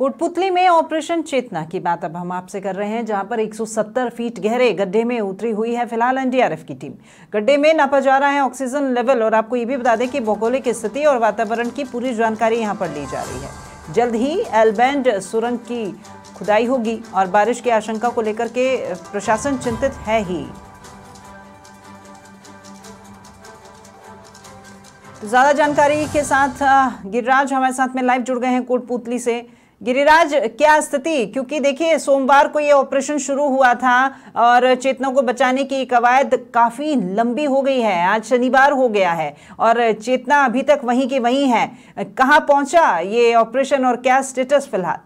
कोटपुतली में ऑपरेशन चेतना की बात अब हम आपसे कर रहे हैं, जहां पर 170 फीट गहरे गड्ढे में उतरी हुई है फिलहाल एनडीआरएफ की टीम। गड्ढे में नापा जा रहा है ऑक्सीजन लेवल और आपको ये भी बता दें कि भौगोलिक स्थिति और वातावरण की पूरी जानकारी यहां पर ली जा रही है। जल्द ही एल बैंड सुरंग की खुदाई होगी और बारिश की आशंका को लेकर के प्रशासन चिंतित है ही। तो ज्यादा जानकारी के साथ गिरिराज हमारे साथ में लाइव जुड़ गए हैं कोटपुतली से। गिरिराज, क्या स्थिति, क्योंकि देखिए सोमवार को ये ऑपरेशन शुरू हुआ था और चेतना को बचाने की कवायद काफी लंबी हो गई है। आज शनिवार हो गया है और चेतना अभी तक वहीं की वहीं है। कहां पहुंचा ये ऑपरेशन और क्या स्टेटस फिलहाल?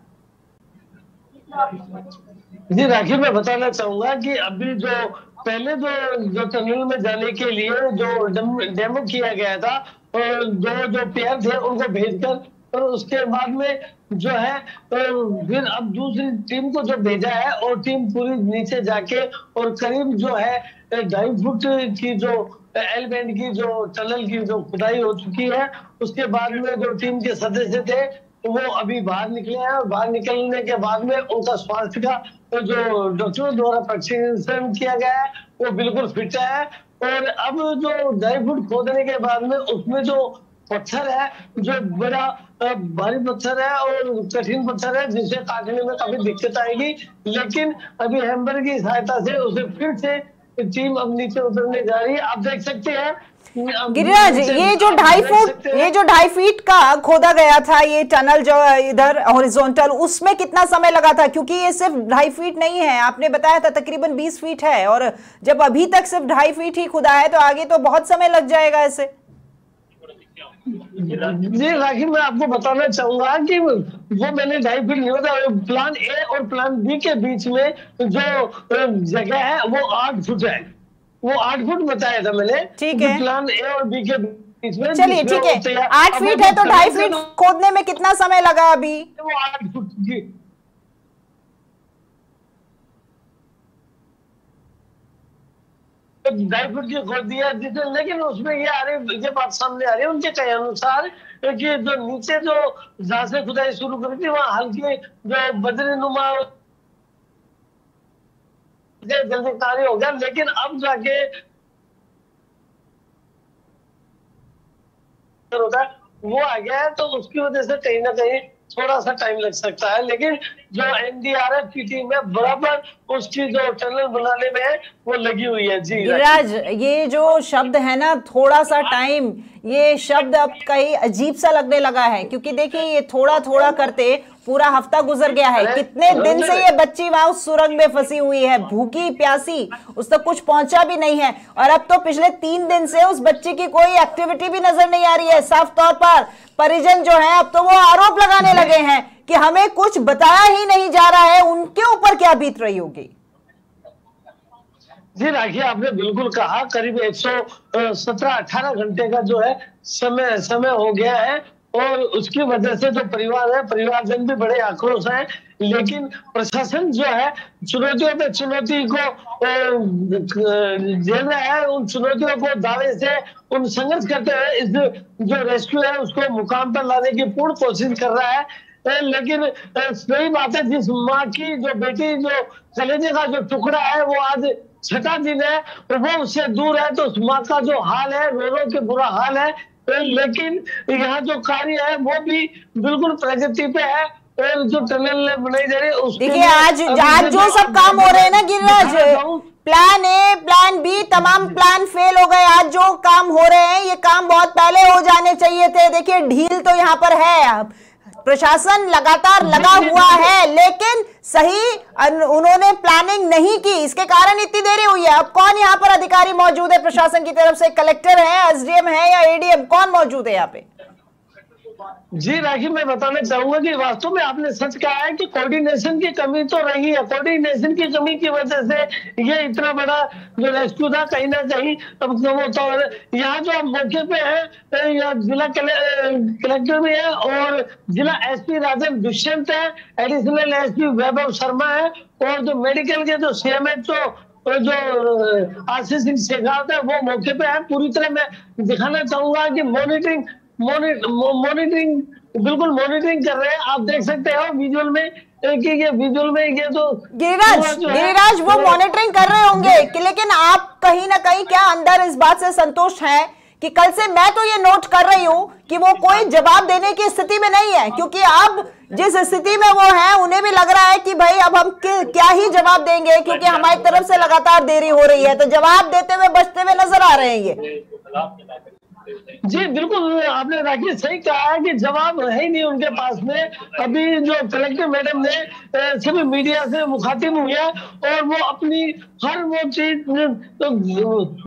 जी राखी, मैं बताना चाहूंगा कि अभी पहले जो टनल में जाने के लिए जो डेमो किया गया था और जो पेयर थे उनको भेजकर, और उसके बाद में जो है फिर अब दूसरी टीम को जो भेजा है और टीम पूरी नीचे जाके और करीब जो है 2.5 फुट की जो एल बैंड की जो टनल की जो खुदाई हो चुकी है। उसके बाद में जो टीम के सदस्य थे वो अभी बाहर निकले हैं और बाहर निकलने के बाद में उनका स्वास्थ्य का जो डॉक्टरों द्वारा परीक्षण किया गया है वो बिल्कुल फिट है। और अब जो 2.5 फुट खोदने के बाद में उसमें जो पत्थर है, जो बड़ा भारी पत्थर है और कठिन पत्थर है जिसे काटने में काफी दिक्कत आएगी, लेकिन अभी हैमर की सहायता से उसे फिर से टीम अब नीचे उतरने जा रही है। आप देख सकते हैं गिरिराज, ये जो 2.5 फीट का खोदा गया था ये टनल जो इधर हॉरिजॉन्टल, उसमें कितना समय लगा था? क्योंकि ये सिर्फ 2.5 फीट नहीं है, आपने बताया था तकरीबन 20 फीट है, और जब अभी तक सिर्फ 2.5 फीट ही खुदा है तो आगे तो बहुत समय लग जाएगा ऐसे। जी राखी, मैं आपको बताना चाहूंगा कि वो मैंने 2.5 फीट नहीं होता, प्लान ए और प्लान बी के बीच में जो जगह है वो 8 फुट है। वो 8 फुट बताया था मैंने, ठीक है, प्लान ए और बी के बीच में। चलिए ठीक है, 8 फीट है तो 2.5 फीट खोदने में कितना समय लगा अभी? वो 8 फुट जी 2.5 फुट की खोद दिया जिसने, लेकिन उसमें ये बात सामने आ रही है उनके कहे अनुसार कि जो नीचे जो जहां से खुदाई शुरू करी थी वहां हल्के जो बद्रीनुमा जल्दी कार्य हो गया, लेकिन अब जाके होता है वो आ गया है, तो उसकी वजह से कहीं ना कहीं थोड़ा सा टाइम लग सकता है। लेकिन जो एनडीआरएफ की टीम है बराबर उसकी जो टनल बनाने में है वो लगी हुई है। जी गिरिराज, ये जो शब्द है ना थोड़ा सा टाइम, ये शब्द अब कहीं अजीब सा लगने लगा है, क्योंकि देखिए ये थोड़ा थोड़ा करते पूरा हफ्ता गुजर गया है। कितने दिन से ये बच्ची वहां उस सुरंग में फंसी हुई है, भूखी प्यासी, उस तक कुछ पहुंचा भी नहीं है, और अब तो पिछले 3 दिन से उस बच्ची की कोई एक्टिविटी भी नजर नहीं आ रही है। साफ तौर पर परिजन जो है अब तो वो आरोप लगाने लगे हैं कि हमें कुछ बताया ही नहीं जा रहा है। उनके ऊपर क्या बीत रही होगी? जी राखी, आपने बिल्कुल कहा, करीब 117-18 घंटे का जो है समय हो गया है, और उसकी वजह से जो परिवारजन भी बड़े आक्रोश हैं। लेकिन प्रशासन जो है चुनौतियों पे चुनौती को झेल रहा है, उन चुनौतियों को दावे से उन संघर्ष करते हुए इस जो रेस्क्यू है उसको मुकाम पर लाने की पूर्ण कोशिश कर रहा है। लेकिन सही बात है, जिस माँ की जो बेटी जो कलेजे का जो टुकड़ा है वो आज 6वां दिन है और वो उससे दूर है, तो उस माँ का जो हाल है रो रो के बुरा हाल है। लेकिन यहाँ जो कार्य है वो भी बिल्कुल प्रगति पे है, और जो टनल बनाई जा रही है उसके देखिए आज जो सब काम हो रहे हैं ना Giriraj, plan A plan B तमाम प्लान फेल हो गए। आज जो काम हो रहे हैं ये काम बहुत पहले हो जाने चाहिए थे। देखिए ढील तो यहाँ पर है, प्रशासन लगातार लगा हुआ है, लेकिन सही उन्होंने प्लानिंग नहीं की, इसके कारण इतनी देरी हुई है। अब कौन यहाँ पर अधिकारी मौजूद है प्रशासन की तरफ से? कलेक्टर है, एसडीएम है या एडीएम, कौन मौजूद है यहाँ पे? जी राखी, मैं बताना चाहूंगा कि वास्तव में आपने सच कहा है कि कोऑर्डिनेशन की कमी तो रही है। कोऑर्डिनेशन की कमी की वजह से ये इतना बड़ा जो रेस्क्यू था कहीं ना कहीं अब तो यहाँ जो मौके पे है यहाँ जिला कलेक्टर भी है और जिला एसपी राजन दुष्यंत है, एडिशनल एसपी वैभव शर्मा है, और जो मेडिकल के जो सीएमएचओ जो आशीष सिंह शेखावत है वो मौके पे है। पूरी तरह मैं दिखाना चाहूंगा कि मॉनिटरिंग बिल्कुल मॉनिटरिंग कर रहे हैं। आप देख सकते हो विजुअल में कि ये विजुअल में ये तो गिरिराज वो मॉनिटरिंग कर रहे होंगे कि, लेकिन आप कहीं ना कहीं क्या अंदर इस बात से संतुष्ट हैं कि कल से मैं तो ये नोट कर रही हूं कि वो कोई जवाब देने की स्थिति में नहीं है, क्योंकि अब जिस स्थिति में वो है उन्हें भी लग रहा है कि भाई अब हम क्या ही जवाब देंगे, क्योंकि हमारी तरफ से लगातार देरी हो रही है, तो जवाब देते हुए बचते हुए नजर आ रहे हैं ये। जी बिल्कुल, आपने राकेश सही कहा है कि जवाब है ही नहीं उनके पास में। अभी जो कलेक्टर मैडम ने सभी मीडिया से मुखातिब हुई है और वो अपनी हर वो चीज तो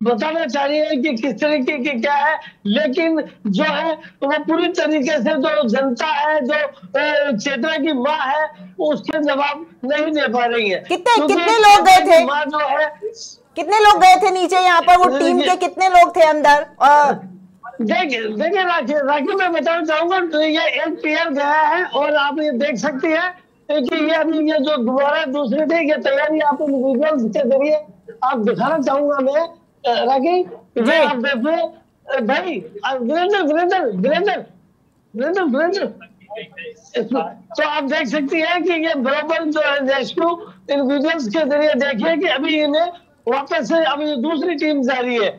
बताना चाह रही है कि किस तरीके की क्या है, लेकिन जो है तो वो पूरी तरीके से जो जनता है, जो चेतना की माँ है, उसके जवाब नहीं दे पा रही है। कितने लोग गए थे, माँ जो है, कितने लोग गए थे नीचे यहाँ पर, वो टीम के कितने लोग थे अंदर? देखिए राखी मैं बताना चाहूंगा, तो ये एक प्लेयर गया है और आप ये देख सकती है कि ये अभी ये जो दोबारा दूसरे थे, ये तैयारी आपको विजुअल्स के जरिए आप दिखाना चाहूंगा मैं राखी। आप देखिए भाई, वीरेंद्र वीरेंद्र वीरेंद्र वीरेंद्र वीरेंद्र तो आप देख सकती है कि ये बराबर जो है रेस्क्यू इन विजुअल्स के जरिए देखिए कि अभी इन्हें वापस से अभी दूसरी टीम जा रही है,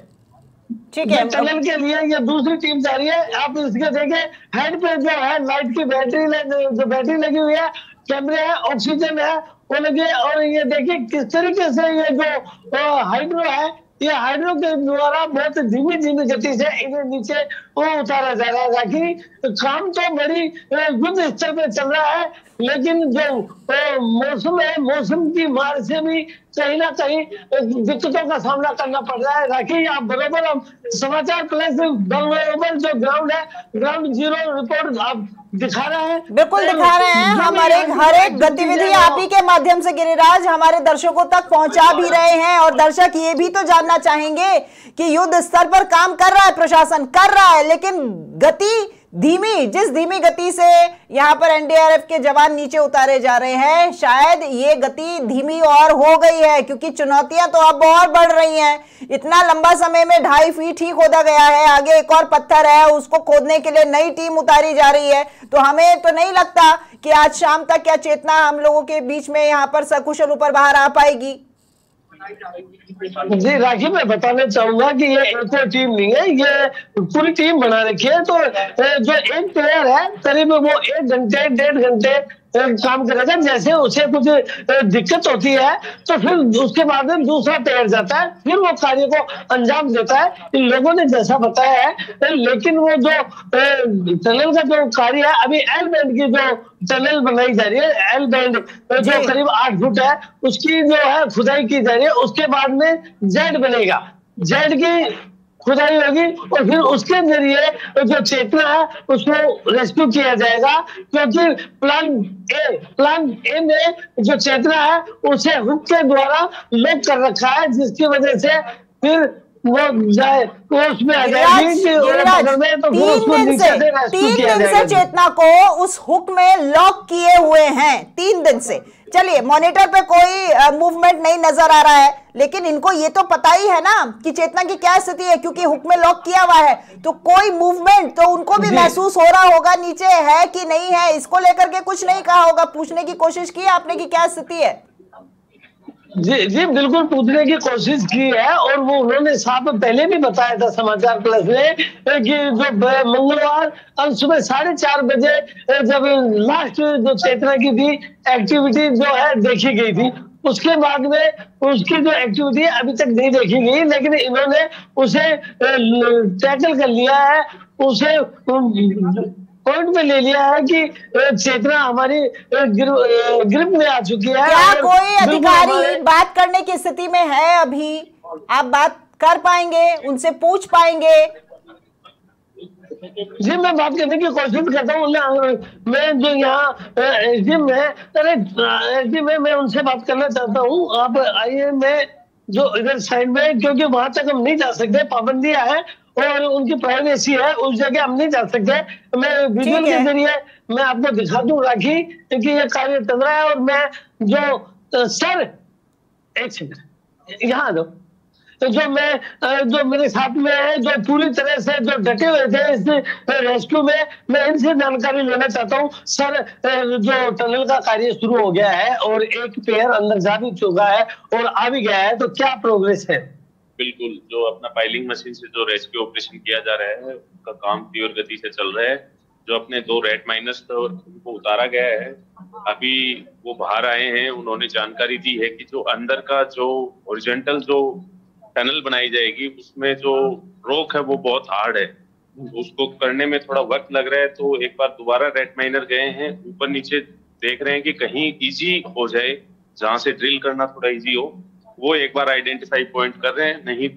ठीक है, टनल के लिए ये दूसरी टीम जा रही है। आप इसके देखें हेड पे जो है लाइट की बैटरी लगी हुई है, कैमरे है, ऑक्सीजन है वो लगे, और ये देखिए किस तरीके से ये जो हाइड्रो है, ये हाइड्रो के द्वारा बहुत धीमी गति से इन्हें नीचे वो उतारा जा रहा है। ताकि काम तो बड़ी युद्ध स्तर पे चल रहा है, लेकिन जो मौसम है, मौसम की मार से भी कहीं ना कहीं दिक्कतों का सामना करना पड़ रहा है। राखी आप बराबर हम समाचार प्लस बराबर जो ग्राउंड है, ग्राउंड जीरो रिपोर्ट आप दिखा रहे हैं, बिल्कुल दिखा रहे हैं। हमारे हर एक गतिविधि आप ही के माध्यम से गिरिराज हमारे दर्शकों तक पहुंचा भी रहे हैं, और दर्शक ये भी तो जानना चाहेंगे कि युद्ध स्तर पर काम कर रहा है, प्रशासन कर रहा है, लेकिन गति धीमी, जिस धीमी गति से यहाँ पर एनडीआरएफ के जवान नीचे उतारे जा रहे हैं, शायद ये गति धीमी और हो गई है, क्योंकि चुनौतियां तो अब और बढ़ रही हैं। इतना लंबा समय में 2.5 फीट ही खोदा गया है, आगे एक और पत्थर है, उसको खोदने के लिए नई टीम उतारी जा रही है। तो हमें तो नहीं लगता कि आज शाम तक क्या चेतना हम लोगों के बीच में यहाँ पर सकुशल ऊपर बाहर आ पाएगी। जी राखी मैं बताना चाहूंगा कि ये एक टीम नहीं है, ये पूरी टीम बना रखी है। तो जो एक प्लेयर है करीब वो 1 घंटे 1.5 घंटे काम करेगा, जैसे उसे कुछ दिक्कत होती है तो फिर उसके बाद में दूसरा प्लेयर जाता है, फिर वो कार्य को अंजाम देता है। इन लोगों ने जैसा बताया है, लेकिन वो जो टनल का जो कार्य है, अभी एल बैंड की जो टनल बनाई जा रही है, एल बैंड जो करीब 8 फुट है, उसकी जो है खुदाई की जा रही है। उसके बाद में जेड बनेगा, जेड की खुदाई होगी और फिर उसके जरिए जो चेतना है उसको रेस्क्यू किया जाएगा, क्योंकि प्लान ए में जो चेतना है उसे हुक के द्वारा लॉक कर रखा है, जिसकी वजह से फिर वो जाए तो उसमें आ जाएगी तो फिर उसको नीचे से रेस्क्यू किया जाएगा। 3 दिन से चेतना को उस हुक में लॉक किए हुए हैं, 3 दिन से। चलिए, मॉनिटर पे कोई मूवमेंट नहीं नजर आ रहा है, लेकिन इनको ये तो पता ही है ना कि चेतना की क्या स्थिति है, क्योंकि हुक में लॉक किया हुआ है, तो कोई मूवमेंट तो उनको भी महसूस हो रहा होगा नीचे है कि नहीं है। इसको लेकर के कुछ नहीं कहा होगा, पूछने की कोशिश की आपने कि क्या स्थिति है? जी बिल्कुल पूछने की कोशिश की है, और वो उन्होंने साफ पहले भी बताया था समाचार प्लस में कि जो मंगलवार सुबह 4:30 बजे जब लास्ट जो चेतना की थी एक्टिविटी जो है देखी गई थी, उसके बाद में उसकी जो एक्टिविटी अभी तक नहीं देखी गई, लेकिन इन्होंने उसे टैकल कर लिया है, उसे पॉइंट में ले लिया है कि चेतना हमारी ग्रिप में आ चुकी है। क्या कोई अधिकारी बात करने की स्थिति में है? अभी आप बात कर पाएंगे, उनसे पूछ पाएंगे? जी मैं बात करने की कोशिश करता हूँ, मैं जो यहाँ एसडीएम है, एसडीएम मैं उनसे बात करना चाहता हूँ। आप आइए, मैं जो इधर साइड में, क्योंकि वहां तक हम नहीं जा सकते, पाबंदियां हैं और उनकी प्राइवेसी है, उस जगह हम नहीं जा सकते। मैं वीडियो के जरिए मैं आपको दिखा दूं राखी कि ये कार्य चल रहा है, और मैं जो सर एक सेकंड यहाँ दो, जो मेरे साथ में है, जो पूरी तरह से जो डटे हुए थे इस रेस्क्यू में, मैं इनसे जानकारी लेना चाहता हूँ। सर, जो टनल का कार्य शुरू हो गया है और एक पेयर अंदर जा भी चुका है और आ भी गया है, तो क्या प्रोग्रेस है? बिल्कुल, जो अपना पाइलिंग मशीन से जो रेस्क्यू ऑपरेशन किया जा रहा है उसका काम तीव्र गति से चल रहा है। जो अपने 2 रेड माइनर्स थे उनको उतारा गया है, अभी वो बाहर आए हैं। उन्होंने जानकारी दी है कि जो अंदर का जो हॉरिजॉन्टल जो टनल बनाई जाएगी उसमें जो रोक है वो बहुत हार्ड है, उसको करने में थोड़ा वक्त लग रहा है। तो एक बार दोबारा रेड माइनर गए हैं, ऊपर नीचे देख रहे हैं कि कहीं इजी हो जाए, जहां से ड्रिल करना थोड़ा इजी हो, वो एक बार आइडेंटिफाई पॉइंट कर रहे हैं। नहीं,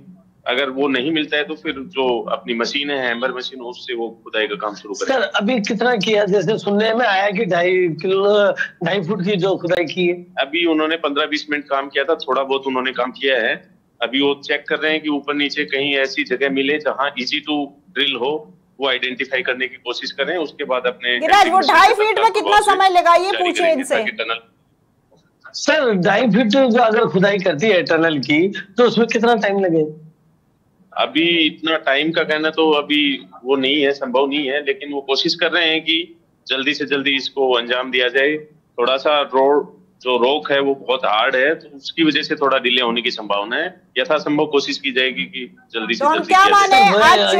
अगर वो नहीं मिलता है तो फिर जो अपनी मशीन है, हैमर मशीन, उससे वो खुदाई का काम शुरू करें। सर, अभी कितना किया? जैसे सुनने में आया कि 2.5 फुट की जो खुदाई की है। अभी उन्होंने 15-20 मिनट काम किया था, थोड़ा बहुत उन्होंने काम किया है। अभी वो चेक कर रहे हैं कि ऊपर नीचे कहीं ऐसी जगह मिले जहां इजी टू ड्रिल हो, वो आइडेंटिफाई करने की कोशिश करें। उसके बाद अपने गिरिराज, वो 2.5 फीट में कितना समय लगा, ये पूछिए इनसे। सर, 2.5 फीट जो अगर खुदाई करती है टनल की, तो उसमें कितना टाइम लगे? अभी इतना टाइम का कहना तो अभी वो नहीं है, संभव नहीं है, लेकिन वो कोशिश कर रहे हैं कि जल्दी से जल्दी इसको अंजाम दिया जाए। थोड़ा सा रोड जो रोक है वो बहुत हार्ड है, तो उसकी वजह से थोड़ा डिले होने की संभावना है। यथासंभव कोशिश की जाएगी कि जल्दी से जल्दी क्या माने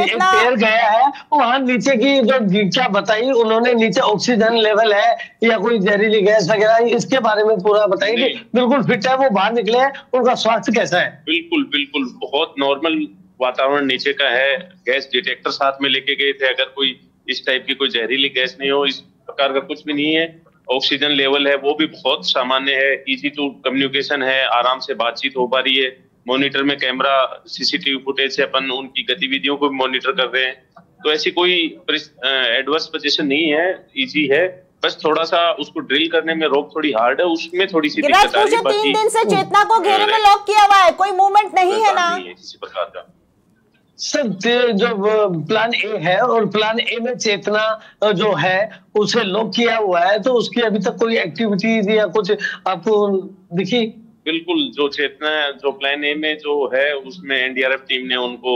एक पेड़ गया है वहां नीचे की जो क्या बताइए उन्होंने, नीचे ऑक्सीजन लेवल है या कोई जहरीली गैस वगैरह, इसके बारे में पूरा बताइए कि बिल्कुल फिट है, वो बाहर निकले हैं, उनका स्वास्थ्य कैसा है? बिल्कुल बिल्कुल बहुत नॉर्मल वातावरण नीचे का है। गैस डिटेक्टर साथ में लेके गए थे, अगर कोई इस टाइप की कोई जहरीली गैस नहीं हो, इस प्रकार का कुछ भी नहीं है। ऑक्सीजन लेवल है वो भी बहुत सामान्य है, इजी टू कम्युनिकेशन है, आराम से बातचीत हो पा रही है। मॉनिटर में कैमरा, सीसीटीवी फुटेज से अपन उनकी गतिविधियों को भी मॉनिटर कर रहे हैं, तो ऐसी कोई एडवर्स पोजीशन नहीं है, इजी है। बस थोड़ा सा उसको ड्रिल करने में रोक थोड़ी हार्ड है, उसमें थोड़ी सी दिक्कत आ रही है। 3 दिन से चेतना को घेरे में लॉक किया हुआ है, कोई मूवमेंट नहीं है ना किसी प्रकार का। सर, जो प्लान ए है और प्लान ए में चेतना जो है उसे लॉक किया हुआ है, तो उसकी अभी तक कोई एक्टिविटीज या कुछ आपको दिखी? बिल्कुल, जो चेतना जो प्लान ए में जो है उसमें एनडीआरएफ टीम ने उनको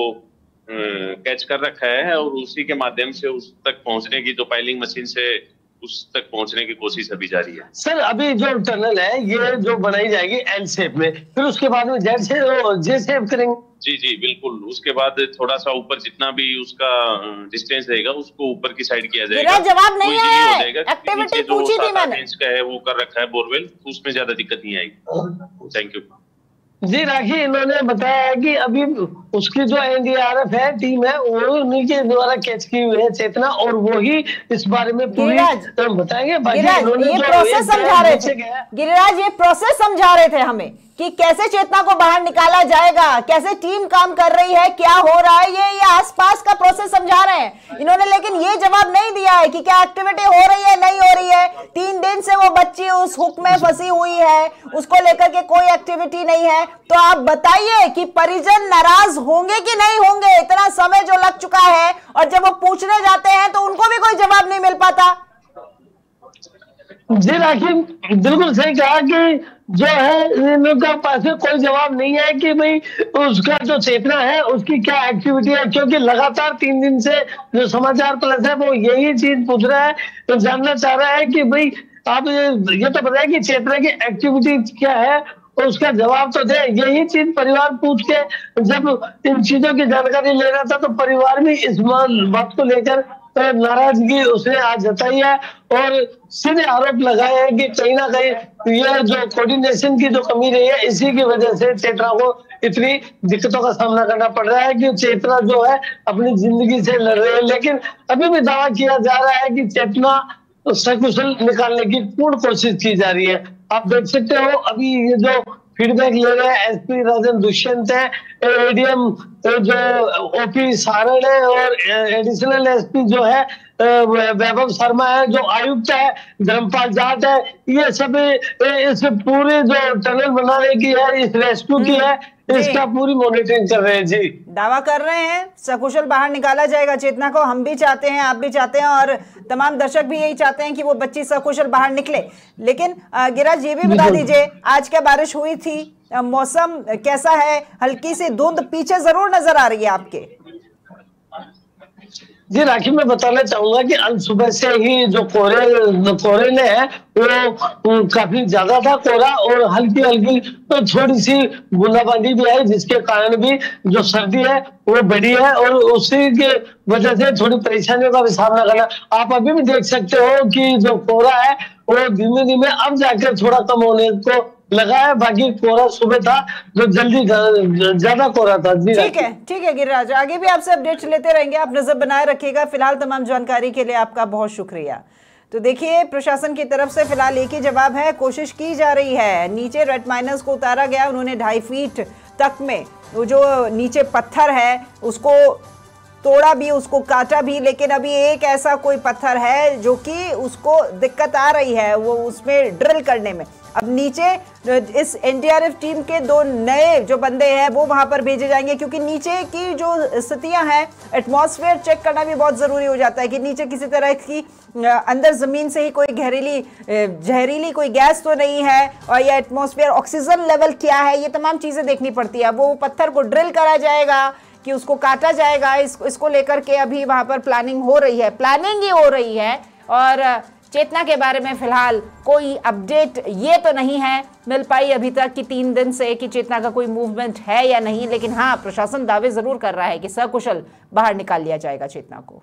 कैच कर रखा है और उसी के माध्यम से उस तक पहुंचने की, जो पाइलिंग मशीन से उस तक पहुंचने की कोशिश अभी जारी है। सर, अभी जो टनल है ये जो बनाई जाएगी एल शेप में, फिर उसके बाद में जे शेप करेंगे? जी बिल्कुल, उसके बाद थोड़ा सा ऊपर जितना भी उसका डिस्टेंस रहेगा उसको ऊपर की साइड किया जाएगा। जवाब नहीं आया है, एक्टिविटी पूछी थी मैंने। इंच का है वो कर रखा है बोरवेल, उसमें ज्यादा दिक्कत नहीं आएगी। थैंक यू जी। राखी, इन्होंने बताया कि अभी उसकी जो एनडीआरएफ है टीम है वो उन्हीं के द्वारा कैच की हुई है चेतना, और वो ही इस बारे में पूरी बताएंगे। गिरिराज, ये प्रोसेस समझा रहे थे, गिरिराज ये प्रोसेस समझा रहे थे हमें कि कैसे चेतना को बाहर निकाला जाएगा, कैसे टीम काम कर रही है, क्या हो रहा है, ये आसपास का प्रोसेस समझा रहे हैं इन्होंने। लेकिन ये जवाब नहीं दिया है कि क्या एक्टिविटी हो रही है, नहीं हो रही है। 3 दिन से वो बच्ची उस हुक में फंसी हुई है, उसको लेकर के कोई एक्टिविटी नहीं है। तो आप बताइए कि परिजन नाराज होंगे कि नहीं होंगे? इतना समय जो लग चुका है और जब वो पूछने जाते हैं तो उनको भी कोई जवाब नहीं मिल पाता। जी राखी, बिल्कुल सही कहा कि जो है इनका पास में कोई जवाब नहीं है कि भाई उसका जो चेतना है उसकी क्या एक्टिविटी है, क्योंकि लगातार 3 दिन से जो समाचार प्लस है वो यही चीज पूछ रहा है, तो जानना चाह रहा है कि भाई आप ये तो बताएं कि चेतना की एक्टिविटी क्या है और उसका जवाब तो दे। यही चीज परिवार पूछ के जब इन चीजों की जानकारी ले रहा था तो परिवार भी इस बात को लेकर नाराजगी उसने आज जताई है और सीधे आरोप लगाए हैं कि कहीं ना कहीं यह जो कोऑर्डिनेशन की जो कमी रही है इसी की वजह से चेतना को इतनी दिक्कतों का सामना करना पड़ रहा है कि चेतना जो है अपनी जिंदगी से लड़ रही है। लेकिन अभी भी दावा किया जा रहा है कि चेतना सकुशल निकालने की पूर्ण कोशिश की जा रही है। आप देख सकते हो अभी ये जो फीडबैक ले रहे हैं एसपी राजन दुष्यंत है, एडीएम जो ओपी सारण है और एडिशनल एसपी जो है वैभव शर्मा है, जो आयुक्त है धर्मपाल जाट है, ये सब इस पूरे जो टनल बनाने की है, इस रेस्क्यू की है, इसका पूरी मॉनिटरिंग कर रहे हैं जी। दावा कर रहे हैं सकुशल बाहर निकाला जाएगा चेतना को। हम भी चाहते हैं, आप भी चाहते हैं और तमाम दर्शक भी यही चाहते हैं कि वो बच्ची सकुशल बाहर निकले। लेकिन गिरिराज ये भी बता दीजिए, आज क्या बारिश हुई थी, मौसम कैसा है? हल्की सी धुंध पीछे जरूर नजर आ रही है आपके। जी राखी, मैं बताना चाहूंगा कि आज सुबह से ही जो कोहरे ने है वो काफी ज्यादा था कोहरा, और हल्की हल्की तो थोड़ी सी बूंदाबांदी भी आई, जिसके कारण भी जो सर्दी है वो बढ़ी है और उसी के वजह से थोड़ी परेशानियों का भी सामना करना। आप अभी भी देख सकते हो कि जो कोहरा है वो धीमे धीमे अब जाकर थोड़ा कम होने को लगा है। बाकी कोहरा सुबह था जो जल्दी ज्यादा कोहरा था। ठीक है गिरिराज, आगे भी आपसे अपडेट्स लेते रहेंगे, आप नजर बनाए रखिएगा। फिलहाल तमाम जानकारी के लिए आपका बहुत शुक्रिया। तो देखिए, प्रशासन की तरफ से फिलहाल एक ही जवाब है, कोशिश की जा रही है। नीचे रेड माइनस को उतारा गया, उन्होंने 2.5 फीट तक में वो जो नीचे पत्थर है उसको तोड़ा भी, उसको काटा भी, लेकिन अभी एक ऐसा कोई पत्थर है जो कि उसको दिक्कत आ रही है वो उसमें ड्रिल करने में। अब नीचे इस एनडीआरएफ टीम के 2 नए जो बंदे हैं वो वहां पर भेजे जाएंगे, क्योंकि नीचे की जो स्थितियां हैं, एटमॉस्फेयर चेक करना भी बहुत जरूरी हो जाता है कि नीचे किसी तरह की अंदर जमीन से ही कोई जहरीली कोई गैस तो नहीं है, और ये एटमॉस्फेयर ऑक्सीजन लेवल क्या है, ये तमाम चीजें देखनी पड़ती है। वो पत्थर को ड्रिल करा जाएगा कि उसको काटा जाएगा, इसको लेकर के अभी वहां पर प्लानिंग ही हो रही है। और चेतना के बारे में फिलहाल कोई अपडेट ये तो नहीं है मिल पाई अभी तक कि 3 दिन से कि चेतना का कोई मूवमेंट है या नहीं, लेकिन हाँ, प्रशासन दावे जरूर कर रहा है कि सकुशल बाहर निकाल लिया जाएगा चेतना को।